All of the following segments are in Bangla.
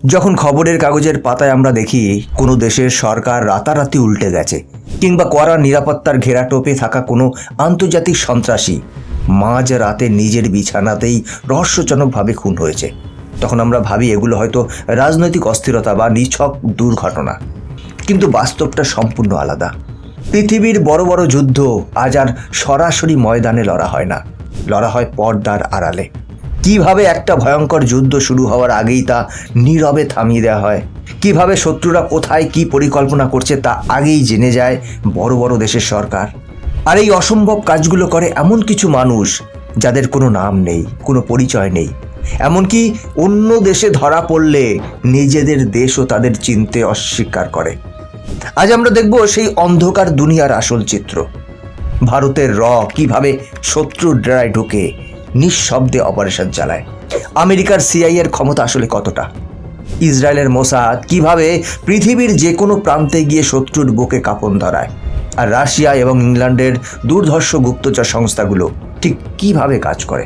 যখন খবরের কাগজের পাতায় আমরা দেখি কোনো দেশের সরকার রাতারাতি উল্টে গেছে, কিংবা কড়া নিরাপত্তার ঘেরাটোপে থাকা কোনো আন্তর্জাতিক সন্ত্রাসী মাঝ রাতে নিজের বিছানাতেই রহস্যজনকভাবে খুন হয়েছে, তখন আমরা ভাবি এগুলো হয়তো রাজনৈতিক অস্থিরতা বা নিছক দুর্ঘটনা। কিন্তু বাস্তবটা সম্পূর্ণ আলাদা। পৃথিবীর বড় বড় যুদ্ধ আজ আর সরাসরি ময়দানে লড়া হয় না, লড়া হয় পর্দার আড়ালে। কিভাবে একটা ভয়ঙ্কর যুদ্ধ শুরু হওয়ার আগেই তা নীরবে থামিয়ে দেওয়া হয়, কিভাবে শত্রুরা কোথায় কি পরিকল্পনা করছে তা আগেই জেনে যায় বড় বড় দেশের সরকার। আর এই অসম্ভব কাজগুলো করে এমন কিছু মানুষ যাদের কোনো নাম নেই, কোনো পরিচয় নেই, এমনকি অন্য দেশে ধরা পড়লে নিজেদের দেশও তাদের চিনতে অস্বীকার করে। আজ আমরা দেখব সেই অন্ধকার দুনিয়ার আসল চিত্র। ভারতের কিভাবে শত্রুর ডেরায় ঢুকে নিঃশব্দে অপারেশন চালায়, আমেরিকার সিআইএর ক্ষমতা আসলে কতটা, ইসরায়েলের মোসাদ কিভাবে পৃথিবীর যে কোনো প্রান্তে গিয়ে শত্রুর বুকে কাঁপন ধরায়, আর রাশিয়া এবং ইংল্যান্ডের দুর্ধর্ষ গুপ্তচর সংস্থাগুলো ঠিক কিভাবে কাজ করে।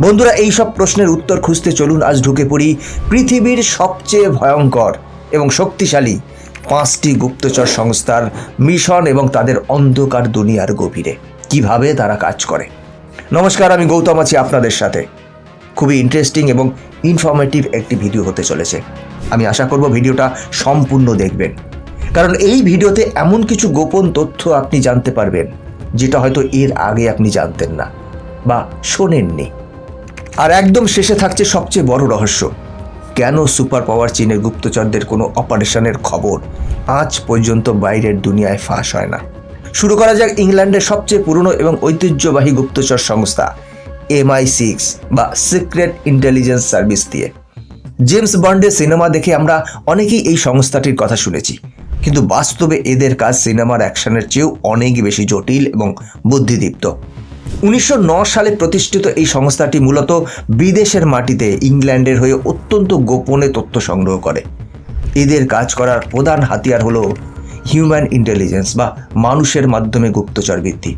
বন্ধুরা, এইসব প্রশ্নের উত্তর খুঁজতে চলুন আজ ঢুকে পড়ি পৃথিবীর সবচেয়ে ভয়ঙ্কর এবং শক্তিশালী 5টি গুপ্তচর সংস্থার মিশন এবং তাদের অন্ধকার দুনিয়ার গভীরে কিভাবে তারা কাজ করে। নমস্কার, আমি গৌতম আছি আপনাদের সাথে। খুবই ইন্টারেস্টিং এবং ইনফরমেটিভ একটি ভিডিও হতে চলেছে। আমি আশা করব ভিডিওটা সম্পূর্ণ দেখবেন, কারণ এই ভিডিওতে এমন কিছু গোপন তথ্য আপনি জানতে পারবেন যেটা হয়তো এর আগে আপনি জানতেন না বা শোনেননি। আর একদম শেষে থাকছে সবচেয়ে বড় রহস্য, কেন সুপার পাওয়ার চীনের গুপ্তচরদের কোনো অপারেশনের খবর আজ পর্যন্ত বাইরের দুনিয়ায় ফাঁস হয় না। শুরু করা যাক ইংল্যান্ডের সবচেয়ে পুরনো এবং ঐতিহ্যবাহী গুপ্তচর সংস্থা MI6 বা সিক্রেট ইন্টেলিজেন্স সার্ভিস দিয়ে। জেমস বন্ডের সিনেমা দেখে আমরা অনেকেই এই সংস্থাটির কথা শুনেছি, কিন্তু বাস্তবে এদের কাজ সিনেমার অ্যাকশনের চেয়েও অনেক বেশি জটিল এবং বুদ্ধিদীপ্ত। 1909 সালে প্রতিষ্ঠিত এই সংস্থাটি মূলত বিদেশের মাটিতে ইংল্যান্ডের হয়ে অত্যন্ত গোপনে তথ্য সংগ্রহ করে। এদের কাজ করার প্রধান হাতিয়ার হলো হিউম্যান ইন্টেলিজেন্স বা মানুষের মাধ্যমে গুপ্তচর বৃদ্ধি।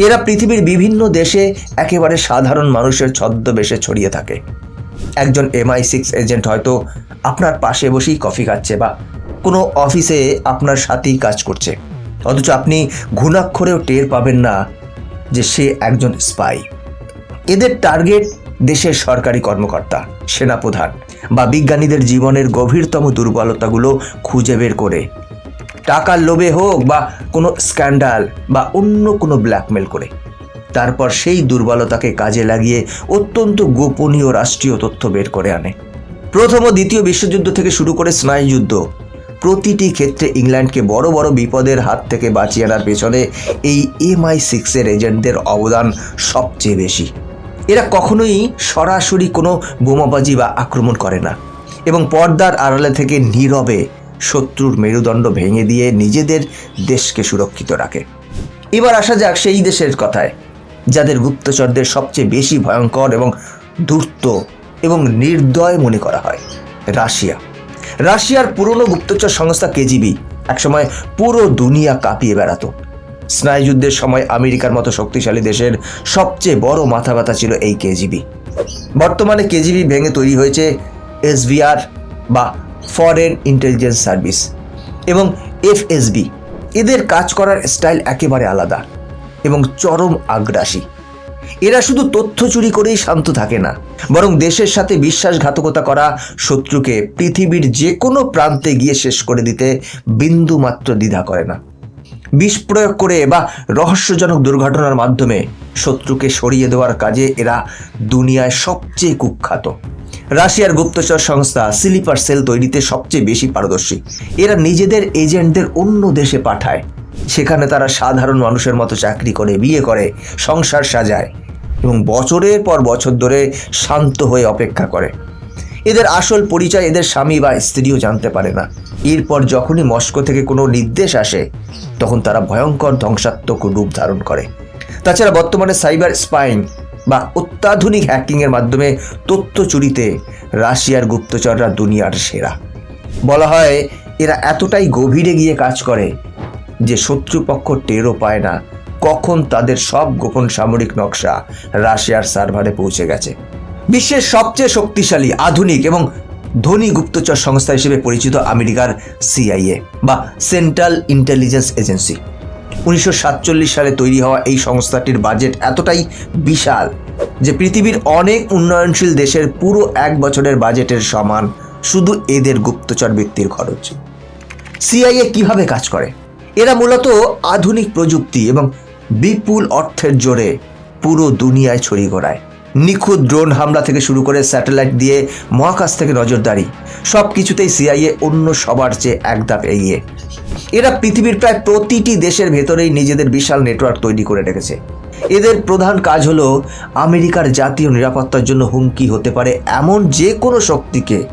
এরা পৃথিবীর বিভিন্ন দেশে একেবারে সাধারণ মানুষের ছদ্মবেশে ছড়িয়ে থাকে। একজন MI6 এজেন্ট হয়তো আপনার পাশে বসেই কফি খাচ্ছে বা কোনো অফিসে আপনার সাথেই কাজ করছে, অথচ আপনি ঘুণাক্ষরেও টের পাবেন না যে সে একজন স্পাই। এদের টার্গেট দেশের সরকারি কর্মকর্তা, সেনাপ্রধান বা বিজ্ঞানীদের জীবনের গভীরতম দুর্বলতাগুলো খুঁজে বের করে টাকার লোভে হোক বা কোনো স্ক্যান্ডাল বা অন্য কোনো ব্ল্যাকমেল করে তারপর সেই দুর্বলতাকে কাজে লাগিয়ে অত্যন্ত গোপনীয় রাষ্ট্রীয় তথ্য বের করে আনে। প্রথম ও দ্বিতীয় বিশ্বযুদ্ধ থেকে শুরু করে স্নায়ুযুদ্ধ, প্রতিটি ক্ষেত্রে ইংল্যান্ডকে বড় বড় বিপদের হাত থেকে বাঁচিয়ে আনার পেছনে এই MI6 এর এজেন্টদের অবদান সবচেয়ে বেশি। এরা কখনোই সরাসরি কোনো বোমাবাজি বা আক্রমণ করে না এবং পর্দার আড়ালে থেকে নীরবে শত্রুর মেরুদণ্ড ভেঙে দিয়ে নিজেদের দেশকে সুরক্ষিত রাখে। এবার আসা যাক সেই দেশের কথায় যাদের গুপ্তচরদের সবচেয়ে বেশি ভয়ঙ্কর এবং ধূর্ত এবং নির্দয় মনে করা হয়, রাশিয়া। রাশিয়ার পুরনো গুপ্তচর সংস্থা KGB একসময় পুরো দুনিয়া কাঁপিয়ে বেড়াতো। স্নায়ুযুদ্ধের সময় আমেরিকার মতো শক্তিশালী দেশের সবচেয়ে বড় মাথা ব্যথা ছিল এই KGB। বর্তমানে KGB ভেঙে তৈরি হয়েছে SVR বা ফরেন ইন্টেলিজেন্স সার্ভিস এবং FSB। এদের কাজ করার স্টাইল একেবারে আলাদা এবং চরম আগ্রাসী। এরা শুধু তথ্য চুরি করেই শান্ত থাকে না, বরং দেশের সাথে বিশ্বাসঘাতকতা করা শত্রুকে পৃথিবীর যে কোনো প্রান্তে গিয়ে শেষ করে দিতে বিন্দুমাত্র দ্বিধা করে না। বিষ প্রয়োগ করে বা রহস্যজনক দুর্ঘটনার মাধ্যমে শত্রুকে সরিয়ে দেওয়ার কাজে এরা দুনিয়ায় সবচেয়ে কুখ্যাত। রাশিয়ার গুপ্তচর সংস্থা স্লিপার সেল তৈরিতে সবচেয়ে বেশি পারদর্শী। এরা নিজেদের এজেন্টদের অন্য দেশে পাঠায়, সেখানে তারা সাধারণ মানুষের মতো চাকরি করে, বিয়ে করে, সংসার সাজায় এবং বছরের পর বছর ধরে শান্ত হয়ে অপেক্ষা করে। এদের আসল পরিচয় এদের স্বামী বা স্ত্রীও জানতে পারে না। এরপর যখনই মস্কো থেকে কোনো নির্দেশ আসে তখন তারা ভয়ঙ্কর ধ্বংসাত্মক রূপ ধারণ করে। তাছাড়া বর্তমানে সাইবার স্পাইং বা অত্যাধুনিক হ্যাকিংয়ের মাধ্যমে তথ্য চুরিতে রাশিয়ার গুপ্তচররা দুনিয়ার সেরা। বলা হয় এরা এতটাই গভীরে গিয়ে কাজ করে যে শত্রুপক্ষ টেরও পায় না কখন তাদের সব গোপন সামরিক নকশা রাশিয়ার সার্ভারে পৌঁছে গেছে। বিশ্বের সবচেয়ে শক্তিশালী, আধুনিক এবং ধনী গুপ্তচর সংস্থা হিসেবে পরিচিত আমেরিকার সিআইএ বা সেন্ট্রাল ইন্টেলিজেন্স এজেন্সি। 1947 সালে তৈরি হওয়া এই সংস্থাটির বাজেট এতটাই বিশাল যে পৃথিবীর অনেক উন্নয়নশীল দেশের পুরো এক বছরের বাজেটের সমান শুধু এদের গুপ্তচর বৃত্তির খরচ। সিআইএ কিভাবে কাজ করে? এরা মূলত আধুনিক প্রযুক্তি এবং বিপুল অর্থের জোরে পুরো দুনিয়ায় ছড়িয়ে ঘোরায়। নিখুঁত ড্রোন হামলা থেকে শুরু করে স্যাটেলাইট দিয়ে মহাকাশ থেকে নজরদারি, সব কিছুতেই সিআইএ অন্য সবার চেয়ে এক ধাপ এগিয়ে। এরা পৃথিবীর প্রায় প্রতিটি দেশের ভেতরেই নিজেদের বিশাল নেটওয়ার্ক তৈরি করে রেখেছে। এদের প্রধান কাজ হলো আমেরিকার জাতীয় নিরাপত্তার জন্য হুমকি হতে পারে এমন যে কোনো শক্তিকে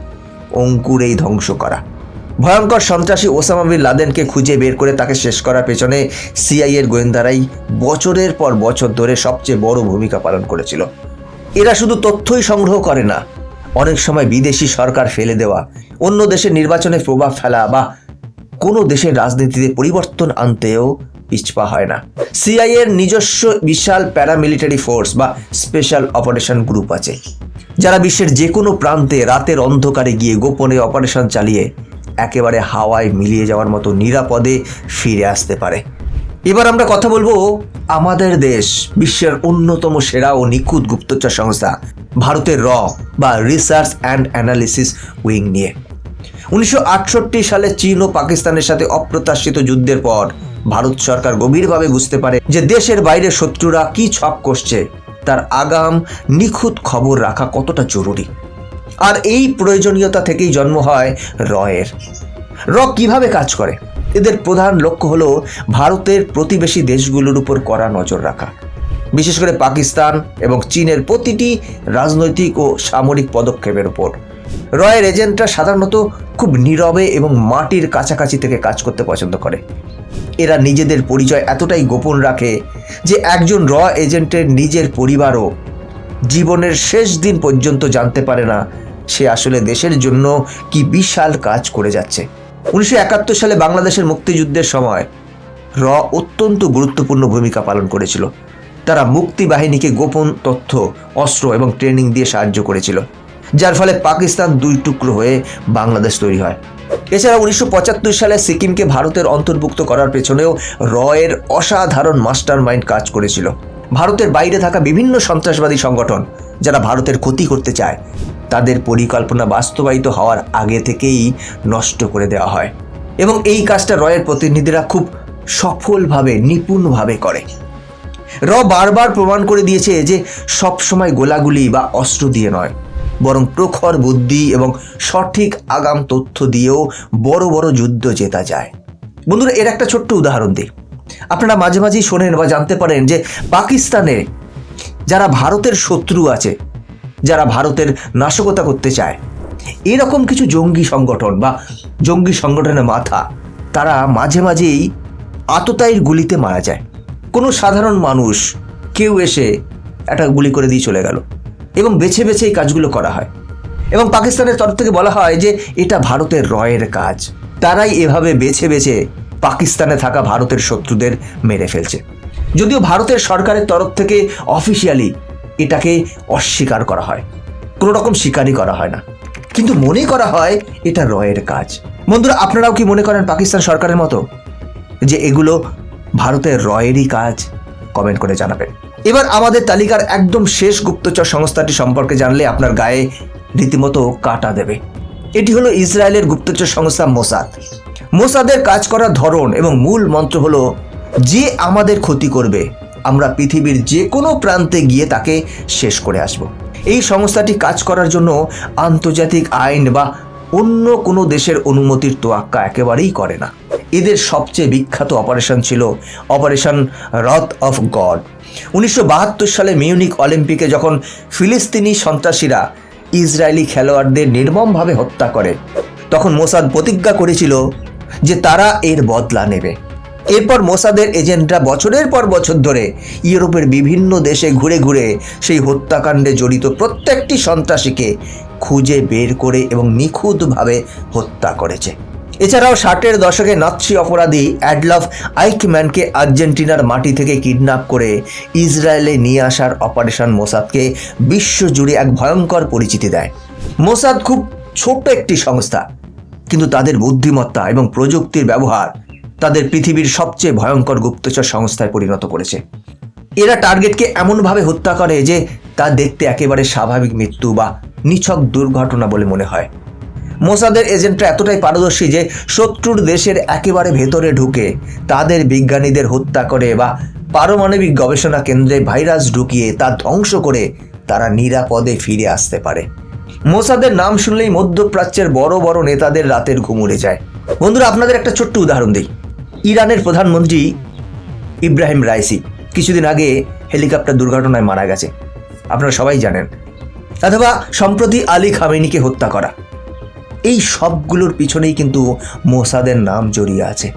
অঙ্কুরেই ধ্বংস করা। ভয়ঙ্কর সন্ত্রাসী ওসামা বিন লাদেনকে খুঁজে বের করে তাকে শেষ করার পেছনে সিআইএর গোয়েন্দারাই বছরের পর বছর ধরে সবচেয়ে বড় ভূমিকা পালন করেছিল। এরা শুধু তথ্যই সংগ্রহ করে না, অনেক সময় বিদেশি সরকার ফেলে দেওয়া, অন্য দেশের নির্বাচনে প্রভাব ফেলা বা কোনো দেশের রাজনীতিতে পরিবর্তন আনতেও পিছপা হয় না। সিআইএর নিজস্ব বিশাল প্যারামিলিটারি ফোর্স বা স্পেশাল অপারেশন গ্রুপ আছে, যারা বিশ্বের যে কোনো প্রান্তে রাতের অন্ধকারে গিয়ে গোপনে অপারেশন চালিয়ে একেবারে হাওয়ায় মিলিয়ে যাওয়ার মতো নিরাপদে ফিরে আসতে পারে। এবার আমরা কথা বলবো আমাদের দেশ, বিশ্বের অন্যতম সেরা ও নিখুঁত গুপ্তচর সংস্থা ভারতের র বা রিসার্চ অ্যান্ড অ্যানালিসিস উইং নিয়ে। 1968 সালে চীন ও পাকিস্তানের সাথে অপ্রত্যাশিত যুদ্ধের পর ভারত সরকার গভীরভাবে বুঝতে পারে যে দেশের বাইরে শত্রুরা কি ছক কষছে তার আগাম নিখুঁত খবর রাখা কতটা জরুরি। আর এই প্রয়োজনীয়তা থেকেই জন্ম হয় র-এর। র কিভাবে কাজ করে? এদের প্রধান লক্ষ্য হলো ভারতের প্রতিবেশী দেশগুলোর উপর কড়া নজর রাখা, বিশেষ করে পাকিস্তান এবং চীনের প্রতিটি রাজনৈতিক ও সামরিক পদক্ষেপের উপর। র-এর এজেন্টরা সাধারণত খুব নীরবে এবং মাটির কাছাকাছি থেকে কাজ করতে পছন্দ করে। এরা নিজেদের পরিচয় এতটাই গোপন রাখে যে একজন র এজেন্টের নিজের পরিবারও জীবনের শেষ দিন পর্যন্ত জানতে পারে না সে আসলে দেশের জন্য কি বিশাল কাজ করে যাচ্ছে। 1971 সালে বাংলাদেশের মুক্তিযুদ্ধের সময় র অত্যন্ত গুরুত্বপূর্ণ ভূমিকা পালন করেছিল। তারা মুক্তি বাহিনীকে গোপন তথ্য, অস্ত্র এবং ট্রেনিং দিয়ে সাহায্য করেছিল, যার ফলে পাকিস্তান দুই টুকরো হয়ে বাংলাদেশ তৈরি হয়। এছাড়া 1975 সালে সিকিমকে ভারতের অন্তর্ভুক্ত করার পেছনেও র-এর অসাধারণ মাস্টার মাইন্ড কাজ করেছিল। ভারতের বাইরে থাকা বিভিন্ন সন্ত্রাসবাদী সংগঠন যারা ভারতের ক্ষতি করতে চায় তাদের পরিকল্পনা বাস্তবায়িত হওয়ার আগে থেকেই নষ্ট করে দেওয়া হয় এবং এই কাজটা র-এর প্রতিনিধিরা খুব সফলভাবে, নিপুণভাবে করে। র বারবার প্রমাণ করে দিয়েছে যে সবসময় গোলাগুলি বা অস্ত্র দিয়ে নয়, বরং প্রখর বুদ্ধি এবং সঠিক আগাম তথ্য দিয়েও বড় বড় যুদ্ধ জেতা যায়। বন্ধুরা, এর একটা ছোট্ট উদাহরণ দিই। আপনারা মাঝে মাঝেই শোনেন বা জানতে পারেন যে পাকিস্তানে যারা ভারতের শত্রু আছে, যারা ভারতের নাশকতা করতে চায়, এরকম কিছু জঙ্গি সংগঠন বা জঙ্গি সংগঠনের মাথা, তারা মাঝে মাঝেই আততায়ীর গুলিতে মারা যায়। কোনো সাধারণ মানুষ কেউ এসে একটা গুলি করে দিয়ে চলে গেল এবং বেছে বেছে এই কাজগুলো করা হয় এবং পাকিস্তানের তরফ থেকে বলা হয় যে এটা ভারতের র-এর কাজ। তারাই এভাবে বেছে বেছে পাকিস্তানে থাকা ভারতের শত্রুদের মেরে ফেলছে, যদিও ভারতের সরকারের তরফ থেকে অফিসিয়ালি এটাকে অস্বীকার করা হয়, কোনো রকম স্বীকারই করা হয় না, কিন্তু মনে করা হয় এটা র-এর কাজ। বন্ধুরা, আপনারাও কি মনে করেন পাকিস্তান সরকারের মতো যে এগুলো ভারতের র-এরই কাজ? কমেন্ট করে জানাবেন। এবার আমাদের তালিকার একদম শেষ গুপ্তচর সংস্থাটি সম্পর্কে জানলে আপনার গায়ে রীতিমতো কাঁটা দেবে। এটি হলো ইসরায়েলের গুপ্তচর সংস্থা মোসাদ। মোসাদের কাজ করার ধরন এবং মূল মন্ত্র হলো যে আমাদের ক্ষতি করবে আমরা পৃথিবীর যে কোনো প্রান্তে গিয়ে তাকে শেষ করে আসব। এই সংস্থাটি কাজ করার জন্য আন্তর্জাতিক আইন বা অন্য কোনো দেশের অনুমতির তোয়াক্কা একেবারেই করে না। এদের সবচেয়ে বিখ্যাত অপারেশন ছিল অপারেশন রথ অফ গড। 1972 সালে মিউনিক অলিম্পিকে যখন ফিলিস্তিনি সন্ত্রাসীরা ইসরায়েলি খেলোয়াড়দের নির্মমভাবে হত্যা করে, তখন মোসাদ প্রতিজ্ঞা করেছিল যে তারা এর বদলা নেবে। এরপর মোসাদের এজেন্টরা বছরের পর বছর ধরে ইউরোপের বিভিন্ন দেশে ঘুরে ঘুরে সেই হত্যাকাণ্ডে জড়িত প্রত্যেকটি সন্ত্রাসীকে খুঁজে বের করে এবং নিখুঁতভাবে হত্যা করেছে। এছাড়াও 60-এর দশকে নাৎসি অপরাধী অ্যাডলফ আইকম্যানকে আর্জেন্টিনার মাটি থেকে কিডন্যাপ করে ইসরায়েলে নিয়ে আসার অপারেশন মোসাদকে বিশ্বজুড়ে এক ভয়ঙ্কর পরিচিতি দেয়। মোসাদ খুব ছোট্ট একটি সংস্থা, কিন্তু তাদের বুদ্ধিমত্তা এবং প্রযুক্তির ব্যবহার তাদের পৃথিবীর সবচেয়ে ভয়ঙ্কর গুপ্তচর সংস্থায় পরিণত করেছে। এরা টার্গেটকে এমনভাবে হত্যা করে যে তা দেখতে একেবারে স্বাভাবিক মৃত্যু বা নিছক দুর্ঘটনা বলে মনে হয়। মোসাদের এজেন্টরা এতটাই পারদর্শী যে শত্রুর দেশের একেবারে ভেতরে ঢুকে তাদের বিজ্ঞানীদের হত্যা করে বা পারমাণবিক গবেষণা কেন্দ্রে ভাইরাস ঢুকিয়ে তা ধ্বংস করে তারা নিরাপদে ফিরে আসতে পারে। মোসাদের নাম শুনলেই মধ্যপ্রাচ্যের বড় বড় নেতাদের রাতের ঘুম উড়ে যায়। বন্ধুরা, আপনাদের একটা ছোট্ট উদাহরণ দিই। ইরানের প্রধানমন্ত্রী ইব্রাহিম রাইসি কিছুদিন আগে হেলিকপ্টার দুর্ঘটনায় মারা গেছে, আপনারা সবাই জানেন। অথবা সম্প্রতি আলী খামেনিকে হত্যা করা, এই সবগুলোর পিছনেই কিন্তু মোসাদের নাম জড়িয়ে আছে।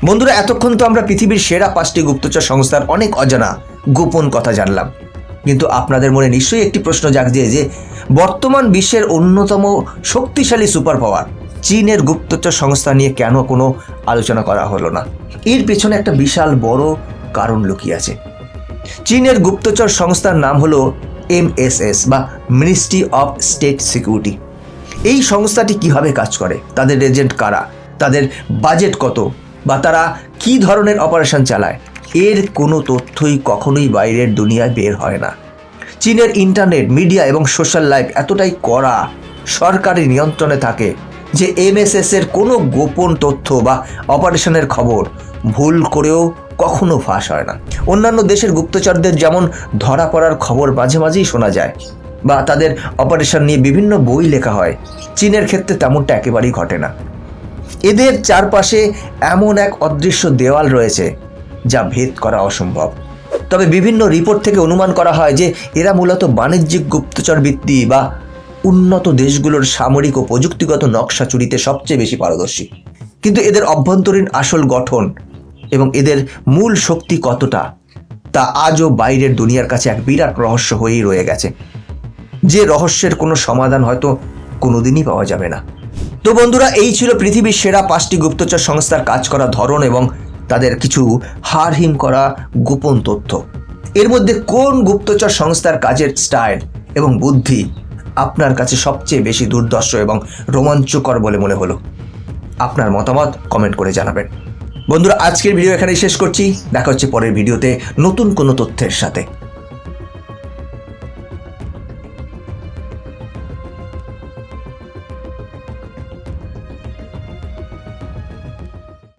বন্ধুরা, এতক্ষণ তো আমরা পৃথিবীর সেরা 5টি গুপ্তচর সংস্থার অনেক অজানা গোপন কথা জানলাম, কিন্তু আপনাদের মনে নিশ্চয়ই একটি প্রশ্ন জাগছে যে বর্তমান বিশ্বের অন্যতম শক্তিশালী সুপার পাওয়ার চীনের গুপ্তচর সংস্থা নিয়ে কেন কোনো আলোচনা করা হলো না? এর পেছনে একটা বিশাল বড় কারণ লুকিয়ে আছে। চীনের গুপ্তচর সংস্থার নাম হলো MSS বা মিনিস্ট্রি অফ স্টেট সিকিউরিটি। এই সংস্থাটি কিভাবে কাজ করে, তাদের এজেন্ট কারা, তাদের বাজেট কত, বা তারা কি ধরনের অপারেশন চালায়, এর কোনো তথ্যই কখনোই বাইরের দুনিয়ায় বের হয় না। চীনের ইন্টারনেট, মিডিয়া এবং সোশ্যাল লাইফ এতটাই কড়া সরকারি নিয়ন্ত্রণে থাকে যে MSS এর কোনো গোপন তথ্য বা অপারেশনের খবর ভুল করেও কখনো ফাঁস হয় না। অন্যান্য দেশের গুপ্তচরদের যেমন ধরা পড়ার খবর মাঝে মাঝেই শোনা যায় বা তাদের অপারেশন নিয়ে বিভিন্ন বই লেখা হয়, চীনের ক্ষেত্রে তেমনটা একেবারেই ঘটে না। এদের চারপাশে এমন এক অদৃশ্য দেওয়াল রয়েছে যা ভেদ করা অসম্ভব। তবে বিভিন্ন রিপোর্ট থেকে অনুমান করা হয় যে এরা মূলত বাণিজ্যিক গুপ্তচর বৃত্তি বা উন্নত দেশগুলোর সামরিক ও প্রযুক্তিগত নকশা চুরিতে সবচেয়ে বেশি পারদর্শী। কিন্তু এদের অভ্যন্তরীণ আসল গঠন এবং এদের মূল শক্তি কতটা, তা আজও বাইরের দুনিয়ার কাছে এক বিরাট রহস্য হয়েই রয়ে গেছে, যে রহস্যের কোনো সমাধান হয়তো কোনোদিনই পাওয়া যাবে না। তো বন্ধুরা, এই ছিল পৃথিবীর সেরা 5টি গুপ্তচর সংস্থার কাজ করার ধরন এবং তাদের কিছু হাড়হিম করা গোপন তথ্য। এর মধ্যে কোন গুপ্তচর সংস্থার কাজের স্টাইল এবং বুদ্ধি আপনার কাছে সবচেয়ে বেশি দুর্ধর্ষ এবং রোমাঞ্চকর বলে মনে হলো? আপনার মতামত কমেন্ট করে জানাবেন। বন্ধুরা, আজকের ভিডিও এখানেই শেষ করছি। দেখা হচ্ছে পরের ভিডিওতে নতুন কোনো তথ্যের সাথে।